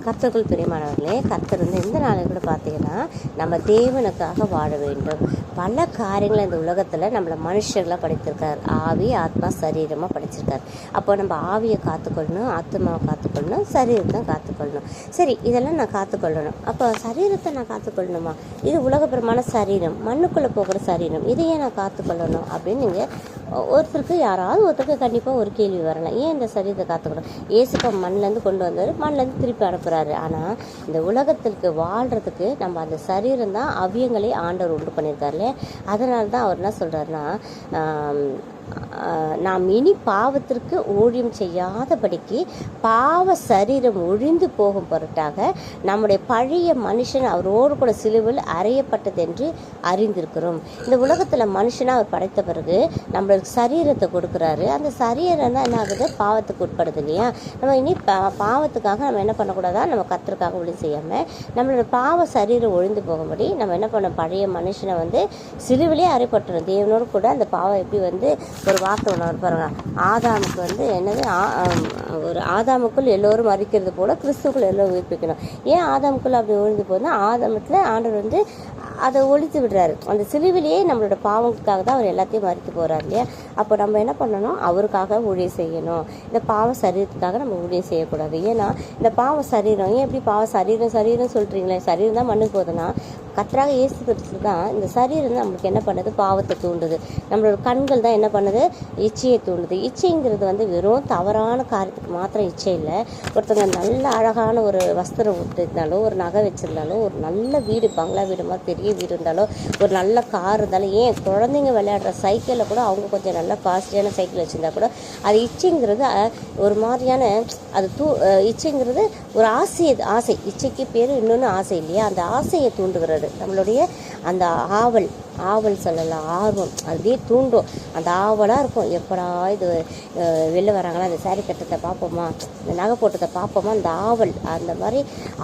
கர்த்தருக்குள் பிரியமானவர்களே, கர்த்தர் இந்த நாளில் கூட பார்த்தீங்கன்னா நம்ம தேவனுக்காக வாழ வேண்டும். பல காரியங்களை இந்த உலகத்தில் நம்மளை மனுஷர்களாக படைத்திருக்கார். ஆவி, ஆத்மா, சரீரமாக படைச்சிருக்கார். அப்போ நம்ம ஆவியை காத்துக்கொள்ளணும், ஆத்மாவை காத்துக்கொள்ளணும், சரீரத்தை காத்துக்கொள்ளணும். சரி, இதெல்லாம் நான் காத்துக்கொள்ளணும். அப்போ சரீரத்தை நான் காத்துக்கொள்ளணுமா? இது உலகபரமான சரீரம், மண்ணுக்குள்ளே போகிற சரீரம், இதையே நான் காத்துக்கொள்ளணும் அப்படின்னு நீங்கள் ஒருத்தருக்கு ஒருத்தருக்கு கண்டிப்பாக ஒரு கேள்வி வரலாம். ஏன் இந்த சரீரத்தை காத்துக்கணும்? ஏசுப்பா மண்ணிலேருந்து கொண்டு வந்தார், மண்ணிலேருந்து திருப்பி அனுப்புகிறாரு. ஆனால் இந்த உலகத்திற்கு வாழ்கிறதுக்கு நம்ம அந்த சரீரம் தான் அவ்வியங்களே ஆண்டவர் உண்டு பண்ணியிருக்காருல்ல. அதனால தான் அவர் என்ன சொல்கிறாருன்னா, நாம் இனி பாவத்திற்கு ஊழியம் செய்யாதபடிக்கு பாவ சரீரம் ஒழிந்து போகும் பொருட்டாக நம்முடைய பழைய மனுஷன் அவரோடு கூட சிலுவில் அறையப்பட்டது என்று அறிந்திருக்கிறோம். இந்த உலகத்தில் மனுஷனாக அவர் படைத்த பிறகு நம்மளுக்கு சரீரத்தை கொடுக்குறாரு. அந்த சரீரம் தான் என்ன ஆகுது? பாவத்துக்கு உட்படுது இல்லையா? நம்ம இனி பாவத்துக்காக நம்ம என்ன பண்ணக்கூடாதா? நம்ம கர்த்தருக்காக ஒளி செய்யாமல் நம்மளோட பாவ சரீரம் ஒழிந்து போகும்படி நம்ம என்ன பண்ணோம்? பழைய மனுஷனை சிலுவிலே அறையப்பட்டுரும். தேவனோடு கூட அந்த பாவம் எப்படி ஒரு வார்த்தை ஒன்று பாருங்க, ஆதாமுக்கு என்னது, ஒரு ஆதாமுக்குள் எல்லோரும் மறிக்கிறது போல கிறிஸ்துக்குள் எல்லோரும் உயிர்ப்பிக்கணும். ஏன் ஆதாமுக்குள் அப்படி ஒழிந்து போகுதுன்னா, ஆதாமத்தில் ஆண்டவர் அதை ஒழித்து விடுறாரு. அந்த சிலுவிலேயே நம்மளோட பாவத்துக்காக தான் அவர் எல்லாத்தையும் மறித்து போகிறார் இல்லையா? அப்போ நம்ம என்ன பண்ணணும்? அவருக்காக ஊழியம் செய்யணும். இந்த பாவ சரீரத்துக்காக நம்ம ஊழியம் செய்யக்கூடாது. ஏன்னா இந்த பாவ சரீரம், ஏன் எப்படி பாவ சரீரம் சொல்கிறீங்களே? சரீரம் தான் மண்ணுக்கு போகுதுன்னா, கர்த்தராக இயேசு கிறிஸ்து தான் இந்த சரீரம் தான் நம்மளுக்கு என்ன பண்ணுது? பாவத்தை தூண்டுது. நம்மளோட கண்கள் தான் என்ன பண்ணுது? இச்சையை தூண்டுது. இச்சைங்கிறது வெறும் தவறான காரியத்துக்கு மாத்திரம் இச்சை இல்லை. ஒருத்தவங்க நல்ல அழகான ஒரு வஸ்திரம் விட்டுருந்தாலும், ஒரு நகை வச்சுருந்தாலும், ஒரு நல்ல வீடு, பங்களா வீடு மாதிரி பெரிய வீடு இருந்தாலும், ஒரு நல்ல கார் இருந்தாலும், ஏன் குழந்தைங்க விளையாடுற சைக்கிளில் கூட அவங்க கொஞ்சம் நல்ல காஸ்ட்லியான சைக்கிள் வச்சுருந்தா கூட அது இச்சைங்கிறது ஒரு மாதிரியான அது இச்சைங்கிறது ஒரு ஆசை. இச்சைக்கு பேர் இன்னொன்று ஆசை இல்லையா? அந்த ஆசையை தூண்டுகிறது. நம்மளுடைய அந்த ஆவல் சொல்லலாம், ஆர்வம் அப்படியே தூண்டும். அந்த ஆவலாக இருக்கும். எப்படா இது வெளில வராங்களா, அந்த சாரி கட்டத்தை பார்ப்போமா, இந்த நகை போட்டதை பார்ப்போமா, அந்த ஆவல், அந்த மாதிரி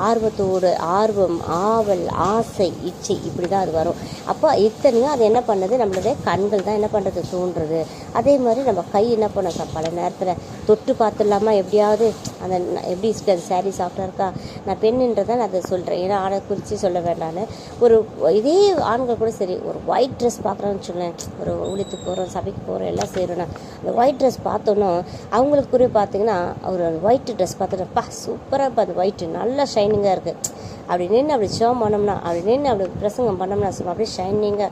ஆர்வத்தோடு, ஆர்வம், ஆவல், ஆசை, இச்சை, இப்படி தான் அது வரும். அப்போ இத்தனையும் அது என்ன பண்ணுது? நம்மளுடைய கண்கள் தான் என்ன பண்ணுறது? தூண்டுறது. அதே மாதிரி நம்ம கை என்ன பண்ண பல நேரத்தில் தொட்டு பார்த்துடலாமா எப்படியாவது, அந்த எப்படி இருக்குது அது சாரீ சாஃப்டாக இருக்கா? நான் பெண்ணுன்றதை நான் அதை சொல்கிறேன், ஏன்னா ஆடை குறித்து சொல்ல வேண்டான்னு. இதே ஆண்கள் கூட சரி, ஒரு ஒயிட் ட்ரெஸ் பார்க்குறோன்னு வச்சுக்கோங்களேன், ஒரு ஊழியத்துக்கு போகிறோம், சபைக்கு போகிறோம், எல்லாம் செய்கிறோன்னா அந்த ஒயிட் ட்ரெஸ் பார்த்தோன்னா அவங்களுக்கு கூட பார்த்தீங்கன்னா ஒரு ஒயிட் ட்ரெஸ் பார்த்துட்டப்பா சூப்பராக இப்போ அந்த ஒயிட்டு நல்லா ஷைனிங்காக இருக்குது அப்படி நின்று அப்படி ஷோம் பண்ணோம்னா, அப்படி நின்று அப்படி பிரசங்கம் பண்ணோம்னா சும்மா அப்படியே ஷைனிங்காக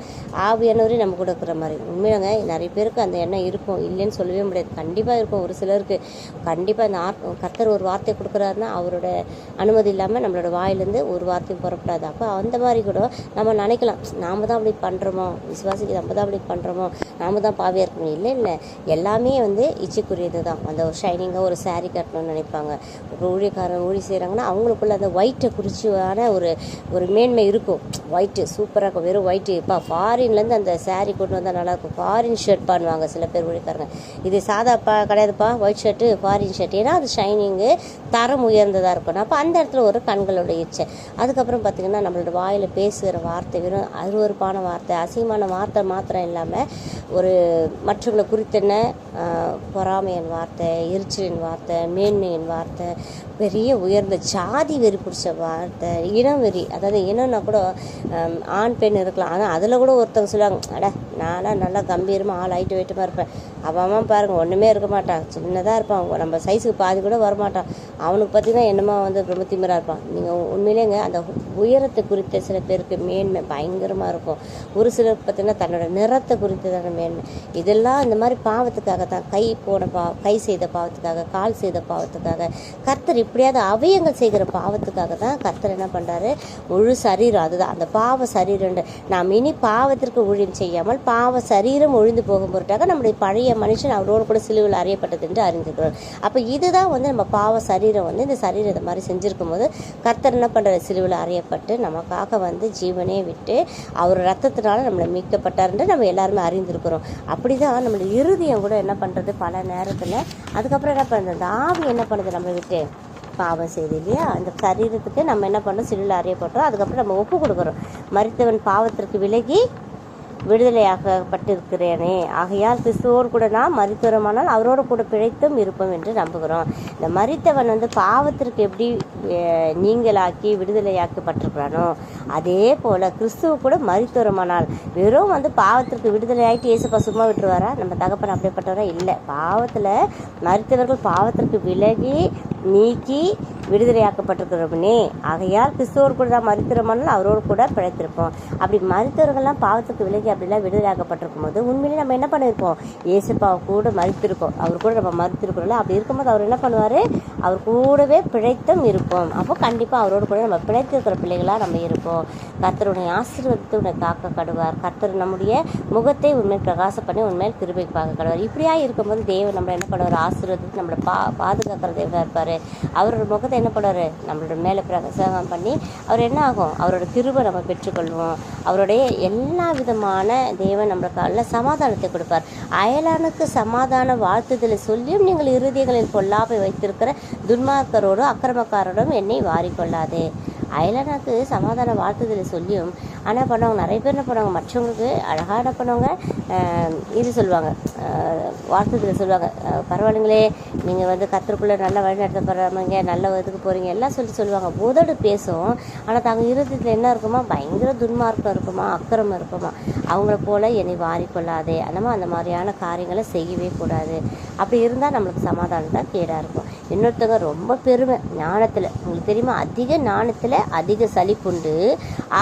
ஆவியானவரே நம்ம கொடுக்குற மாதிரி. உண்மையாங்க நிறைய பேருக்கு அந்த எண்ணம் இருக்கும், இல்லைன்னு சொல்லவே முடியாது. கண்டிப்பாக இருக்கும். ஒரு சிலருக்கு கண்டிப்பாக இந்த கர்த்தர் ஒரு வார்த்தையை கொடுக்குறாருன்னா அவரோட அனுமதி இல்லாமல் நம்மளோட வாயிலேருந்து ஒரு வார்த்தையும் புறப்படாது. அப்போ அந்த மாதிரி கூட நம்ம நினைக்கலாம், நாம் தான் அப்படி பண்ணுறோமோ, விசுவாசிக்கு நம்ம தான் அப்படி பண்ணுறோமோ, நாம் தான் பாவியாக இருக்கணும். இல்லை, எல்லாமே இச்சைக்குரியது தான். அந்த ஒரு ஷைனிங்காக ஒரு சாரீ கட்டணும்னு நினைப்பாங்க. ஒரு ஊழியக்காரன் ஊழி செய்கிறாங்கன்னா அவங்களுக்குள்ள அந்த ஒயிட்டை குறித்து ஒரு மேன்மை இருக்கும். ஒயிட்டு சூப்பராக இருக்கும். வெறும் ஒயிட்டு இப்போ ஃபாரின்லேருந்து அந்த சாரீ கொண்டு வந்தால் நல்லாயிருக்கும். ஃபாரின் ஷர்ட் பண்ணுவாங்க சில பேர் ஊழியக்காரங்க. இது சாதாப்பா கிடையாதுப்பா, ஒயிட் ஷர்ட்டு ஃபாரின் ஷர்ட். ஏன்னா அது ஷைனிங்கு, தரம் உயர்ந்ததாக இருக்கணும். அப்போ அந்த இடத்துல ஒரு கண்களோட இச்சை. அதுக்கப்புறம் பார்த்திங்கன்னா நம்மளோட வாயில் பேசுகிற வார்த்தை வெறும் அருவருப்பான வார்த்தை, அசிங்கமான வார்த்தை மாத்திரம் இல்லாமல் ஒரு மற்றவங்களை குறித்தென்ன பொறாமையின் வார்த்தை, எரிச்சலின் வார்த்தை, மேன்மையின் வார்த்தை, பெரிய உயர்ந்த ஜாதி வெறி பிடிச்ச வார்த்தை, இனம் வெறி. அதாவது இனம்னா கூட ஆண் பெண் இருக்கலாம். ஆனால் அதில் கூட ஒருத்தவங்க சொல்லுவாங்க, அட நான்லாம் நல்லா கம்பீரமாக ஆள் ஹைட்டு வெயிட்டமாக இருப்பேன், அவன் பாருங்கள் ஒன்றுமே இருக்க மாட்டான், சின்னதாக இருப்பான், நம்ம சைஸுக்கு பாதி கூட வரமாட்டான், அவனுக்கு பார்த்தீங்கன்னா என்னமா ரொம்ப திமிராக இருப்பான். நீங்கள் உண்மையிலேங்க அந்த உயரத்தை குறித்த சில பேருக்கு மேன்மை பயங்கரமாக இருக்கும். ஒரு சிலருக்கு பார்த்தீங்கன்னா தன்னோட நிறத்தை குறித்ததான மேன்மை. இதெல்லாம் இந்த மாதிரி பாவத்துக்காக தான், கை செய்த பாவத்துக்காக, கால் செய்த பாவத்துக்காக, கர்த்தர் இப்படியாவது அவயங்கள் செய்கிற பாவத்துக்காக தான் கர்த்தர் என்ன பண்ணுறாரு? முழு சரீரம், அதுதான் அந்த பாவ சரீரம். நாம் இனி பாவத்திற்கு ஊழியம் செய்யாமல் பாவ சரீரம் ஒழிந்து போகும் பொருட்டாக நம்முடைய பழைய மனுஷன் அவரோடு கூட சிலுவையில் அறியப்பட்டது என்று அறிஞ்சிருக்கிறோம். அப்போ இதுதான் நம்ம பாவ சரீரம் இந்த சரீரம் இந்த மாதிரி செஞ்சுருக்கும் போது கர்த்தர் என்ன பண்ணுறாரு? சிலுவையில் அறியப்பட்டு நமக்காக ஜீவனே விட்டு அவர் ரத்தத்தினால நம்மளை மீட்கப்பட்டார்ன்று நம்ம எல்லாருமே அறிந்திருக்கிறோம். அப்படி தான் நம்மளுடைய இருதயம் கூட என்ன பண்ணுறது? பல நேரத்தில் அதுக்கப்புறம் என்ன பண்ணுறது? அந்த ஆவி என்ன பண்ணுறது? நம்மளை விட்டு பாவம் செய்து இல்லையா? அந்த சரீரத்துக்கு நம்ம என்ன பண்ணோம்? சிலுவையில் அறியப்பட்டோம். அதுக்கப்புறம் நம்ம ஒப்பு கொடுக்குறோம். மரித்தவன் பாவத்திற்கு விலகி விடுதலையாக்கப்பட்டிருக்கிறேனே, ஆகையால் கிறிஸ்துவோடு கூட நாம் மரித்தோமானால் அவரோடு கூட பிழைத்தும் இருப்போம் என்று நம்புகிறோம். இந்த மரித்தவன் பாவத்திற்கு எப்படி நீங்களாக்கி விடுதலையாக்கப்பட்டிருக்கிறானோ அதே போல் கிறிஸ்துவ கூட மரித்தோமானால் வெறும் பாவத்திற்கு விடுதலையாகிட்டு இயேசுப்பா சும்மா விட்டுருவாரா? நம்ம தகப்பன் அப்படிப்பட்டவரா இல்லை. பாவத்தில் மரித்தவர்கள் பாவத்திற்கு விலகி நீக்கி விடுதலையாக்கப்பட்டிருக்கிறோம்னே, ஆகையால் கிறிஸ்துவோடு கூட தான் மரித்தோமானால் அவரோடு கூட பிழைத்திருப்போம். அப்படி மரித்தவர்கள்லாம் பாவத்துக்கு விலகி அப்படிலாம் விடுதலையாக்கப்பட்டிருக்கும் போது உண்மையிலே நம்ம என்ன பண்ணியிருப்போம்? இயேசுப்பாவை கூட மரித்திருக்கோம். அவர் கூட நம்ம மரித்திருக்கிறோம்ல. அப்படி இருக்கும்போது அவர் என்ன பண்ணுவார்? அவர் கூடவே பிழைத்தும் இருப்போம். அப்போ கண்டிப்பாக அவரோடு கூட நம்ம பிழைத்திருக்கிற பிள்ளைகளாக நம்ம இருப்போம். கர்த்தருடைய ஆசீர்வாதத்தை உன்னை காக்க கடுவார். கர்த்தர் நம்முடைய முகத்தை உண்மையில் பிரகாசம் பண்ணி உண்மையில் கிருபை பார்க்க கடுவார். இப்படியா இருக்கும்போது தேவன் நம்மளை என்ன பண்ணுவார்? ஆசீர்வாதத்தை நம்மளை பாதுகாக்கிற தேவனாக இருப்பார். அவரோட முகத்தை என்ன பண்ணுவார்? நம்மளோட மேலே பிரகாசம் பண்ணி அவர் என்ன ஆகும்? அவரோட கிருபை நம்ம பெற்றுக்கொள்வோம். அவருடைய எல்லா விதமான தேவன் நம்மளுக்கு நல்ல சமாதானத்தை கொடுப்பார். அயலானுக்கு சமாதான வாழ்த்துதலை சொல்லியும் நீங்கள் இருதயங்களில் பொல்லாப்பை வைத்திருக்கிற துன்மார்க்கரோடும் அக்கிரமக்காரோடும் என்னை வாரிக்கொள்ளாதே. அயலானுக்கு சமாதான வாழ்த்துதலை சொல்லியும் ஆனால் பண்ணுவாங்க, நிறைய பேர் என்ன பண்ணுவாங்க, மற்றவங்களுக்கு அழகாக என்ன பண்ணுவாங்க, இது சொல்லுவாங்க, வாழ்த்துதலை சொல்லுவாங்க. பரவாயில்லைங்களே, நீங்கள் கர்த்தருக்குள்ளே நல்லா வழி நடத்தப்படுறாங்க, நல்ல இதுக்கு போகிறீங்க எல்லாம் சொல்லுவாங்க. உதடு பேசும், ஆனால் தாங்க இருதயத்தில் என்ன இருக்குமா? பயங்கர துன்மார்க்கம் இருக்குமா, அக்கிரமம் இருக்குமா. அவங்கள போல் என்னை வாரிக்கொள்ளாதே. நம்ம அந்த மாதிரியான காரியங்களை செய்யவே கூடாது. அப்படி இருந்தால் நம்மளுக்கு சமாதானம் தான் கேடாக இருக்கும். இன்னொருத்தவங்க ரொம்ப பெருமை ஞானத்தில், உங்களுக்கு தெரியுமா? அதிக ஞானத்தில் அதிக சலிப்புண்டு,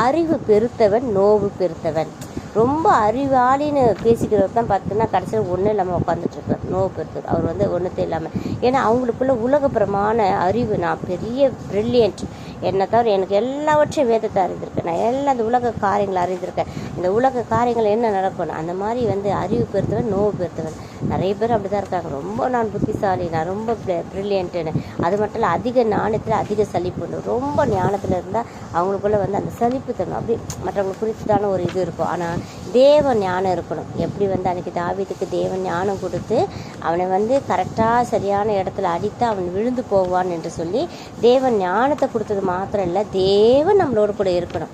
அறிவு பெருத்தவன் நோவு பெருத்தவன். ரொம்ப அறிவாளின்னு பேசிக்கிறவர் தான் பார்த்தீங்கன்னா கடைசியில் ஒன்றும் இல்லாமல் உட்காந்துட்ருக்கார், நோவு பெருத்தவர். அவர் ஒன்றுத்தே இல்லாமல், ஏன்னா அவங்களுக்குள்ள உலகப்புறமான அறிவு, நான் பெரிய ப்ரில்லியன்ட், என்னை தவிர எனக்கு எல்லாவற்றையும் வேதத்தை அறிந்திருக்கேன், நான் எல்லாம் அந்த உலக காரியங்களை அறிந்திருக்கேன், இந்த உலக காரியங்கள் என்ன நடக்கணும், அந்த மாதிரி அறிவு பெருத்தவன் நோவு பெருத்தவன். நிறைய பேர் அப்படி தான் இருக்காங்க. ரொம்ப நான் புத்திசாலி, நான் ரொம்ப ப்ரில்லியன்ட்டுன்னு. அது மட்டும் இல்லை, அதிக ஞானத்தில் அதிக சலிப்புண்டு. ரொம்ப ஞானத்தில் இருந்தால் அவங்களுக்குள்ள அந்த சலிப்பு தரும், அப்படி மற்றவங்களுக்கு குறித்துதான ஒரு இது இருக்கும். ஆனால் தேவன் ஞானம் இருக்கணும். எப்படி அன்றைக்கி தாவீதுக்கு தேவன் ஞானம் கொடுத்து அவனை கரெக்டாக சரியான இடத்துல அடித்து அவன் விழுந்து போவான் என்று சொல்லி தேவன் ஞானத்தை கொடுத்தது மாத்திரம் இல்லை, தேவன் நம்மளோட கூட இருக்கணும்.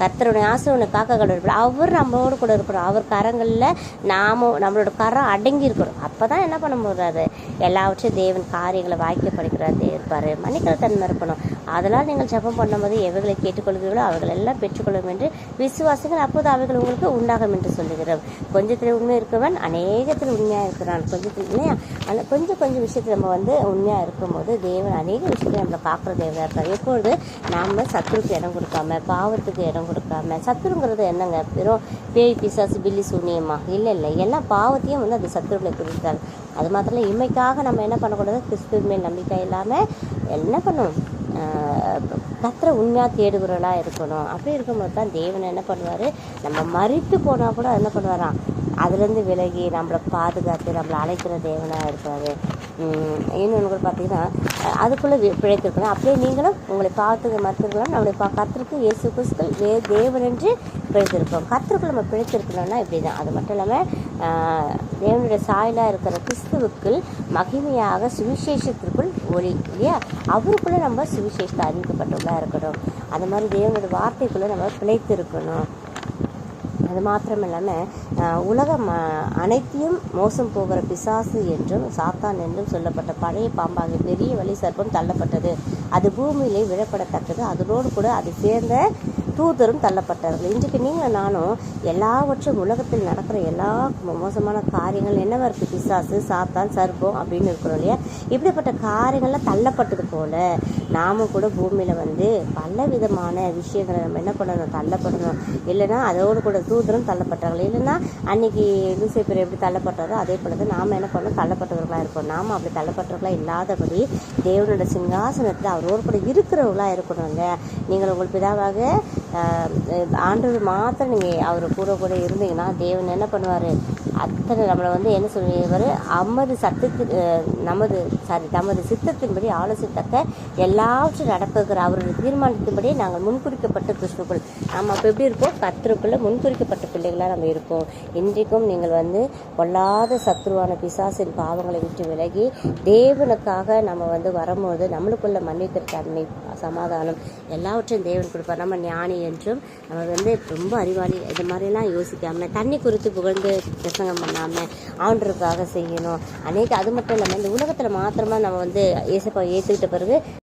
கர்த்தருடைய ஆசீர்வாதத்தை காக்க கடவுள் அவர் நம்மளோடு கூட இருக்கணும். அவர் கரங்களில் நம்மளோட கரம் அடங்கி இருக்கணும். அப்போ தான் என்ன பண்ண போகிறாரு? எல்லாவற்றையும் தேவன் காரியங்களை வாய்க்கப்படுகிறார் இருப்பார். மன்னிக்கிற தன்மை இருக்கணும். அதனால் நீங்கள் ஜெபம் பண்ணும்போது எவைகளை கேட்டுக்கொள்கிறீர்களோ அவைகள் எல்லாம் பெற்றுக்கொள்ளும் என்று விசுவாசிகள், அப்போது அவைகள் உங்களுக்கு உண்டாகும் என்று சொல்லுகிறோம். கொஞ்சத்தில் உண்மை இருக்கவன் அநேகத்தில் உண்மையாக இருக்கிறான். கொஞ்சத்தில் இல்லையா? ஆனால் கொஞ்சம் விஷயத்தில் நம்ம உண்மையாக இருக்கும்போது தேவன் அநேக விஷயத்தில் நம்மளை காக்கிற தேவனாக இருப்பார். எப்பொழுது நாம் சத்துருக்கு இடம் கொடுக்காம, பாவத்துக்கு இடம் கொடுக்காம. சத்துருங்கிறது என்னங்க? வெறும் பேய் பிசாசு பில்லி சூனியமா? இல்லை, எல்லா பாவத்தையும் அது சத்துருக்களை குறித்தால். அது மாத்திரம் இல்லை, இம்மைக்காக நம்ம என்ன பண்ணக்கூடாது? கிறிஸ்துவின் மேல் நம்பிக்கை இல்லாமல் என்ன பண்ணணும்? கர்த்தரை உண்மையாக தேடுகிறவர்களாக இருக்கணும். அப்படி இருக்கும்போது தான் தேவன் என்ன பண்ணுவார்? நம்ம மரித்து போனால் கூட என்ன பண்ணுவாராம்? அதுலேருந்து விலகி நம்மளை பாதுகாத்து நம்மளை அழைக்கிற தேவனாக இருப்பார். இன்னொன்று கூட பார்த்தீங்கன்னா அதுக்குள்ளே பிழைத்திருக்கணும். அப்படியே நீங்களும் உங்களை பார்த்து மறுத்துருக்கலாம். நம்மளுடைய கர்த்தருக்கு இயேசு கிறிஸ்து தேவன் என்று பிழைத்திருக்கோம். கர்த்தருக்குள்ள நம்ம பிழைத்திருக்கணும்னா இப்படி தான். அது மட்டும் இல்லாமல் தேவனுடைய சாயலாக இருக்கிற கிறிஸ்துவுக்குள் மகிமையாக சுவிசேஷத்திற்குள் ஒளி இல்லையா? அவருக்குள்ளே நம்ம சுவிசேஷத்தை அறிவிக்கப்பட்டுள்ளா இருக்கணும். அந்த மாதிரி தேவனுடைய வார்த்தைக்குள்ளே நம்ம பிழைத்திருக்கணும். அது மாத்திரம் இல்லாமல் உலகம் அனைத்தையும் மோசம் போகிற பிசாசு என்றும் சாத்தான் என்றும் சொல்லப்பட்ட பழைய பாம்பாகிய பெரிய வலி சர்ப்பம் தள்ளப்பட்டது. அது பூமியிலே விழப்படத்தக்கது. அதனோடு கூட அது சேர்ந்த தூதரும் தள்ளப்பட்டார்கள். இன்றைக்கு நீங்கள் நானும் எல்லாவற்றும் உலகத்தில் நடக்கிற எல்லா மோசமான காரியங்கள் என்னவா இருக்குது? பிசாசு, சாத்தான், சர்ப்பம் அப்படின்னு இருக்கிறோம் இல்லையா? இப்படிப்பட்ட காரியங்கள்லாம் தள்ளப்பட்டது போல் நாமும் கூட பூமியில் பல விதமான விஷயங்களை நம்ம என்ன பண்ணணும்? தள்ளப்படணும். இல்லைன்னா அதோடு கூட தூதரும் தள்ளப்பட்டார்கள். இல்லைன்னா அன்றைக்கி லூசிபர் எப்படி தள்ளப்பட்டாரோ அதே போல தான் நாம் என்ன பண்ணணும்? தள்ளப்பட்டவர்களாக இருக்கணும். நாம் அப்படி தள்ளப்பட்டவர்களாக இல்லாதபடி தேவனோட சிங்காசனத்தில் அவரோடு கூட இருக்கிறவர்களாக இருக்கணும் இல்லையா? நீங்கள் உங்கள் பிதாவாக ஆண்டவர் மாத்திரம் நீங்கள் அவர் கூட இருந்தீங்கன்னா தேவன் என்ன பண்ணுவார்? அத்தனை நம்மளை வந்து என்ன சொல்லுவார், தமது சித்தத்தின்படி ஆலோசித்தக்க எல்லாவற்றும் நடப்புகிற அவருடைய தீர்மானத்தின்படி நாங்கள் முன்குறிக்கப்பட்ட கிறிஸ்துக்குள். நம்ம அப்போ எப்படி இருக்கோம்? கர்த்தருக்குள்ள முன்குறிக்கப்பட்ட பிள்ளைகளாக நம்ம இருக்கோம். இன்றைக்கும் நீங்கள் வந்து பொல்லாத சத்ருவான பிசாசின் பாவங்களை விட்டு விலகி தேவனுக்காக நம்ம வந்து வரும்போது நம்மளுக்குள்ள மன்னிக்கிற தன்மை, சமாதானம் எல்லாவற்றையும் தேவன் கொடுப்பார். நம்ம ஞானி என்றும் நம்ம வந்து ரொம்ப அறிவாளி இது மாதிரிலாம் யோசிக்காமல், தண்ணி குறித்து புகழ்ந்து பிரசங்கம் பண்ணாமல் ஆண்டருக்காக செய்யணும். அது மட்டும் இல்லாமல் இந்த உலகத்தில் மாத்திரமா நம்ம வந்து இயேசுப்பா ஏற்றுக்கிட்ட பிறகு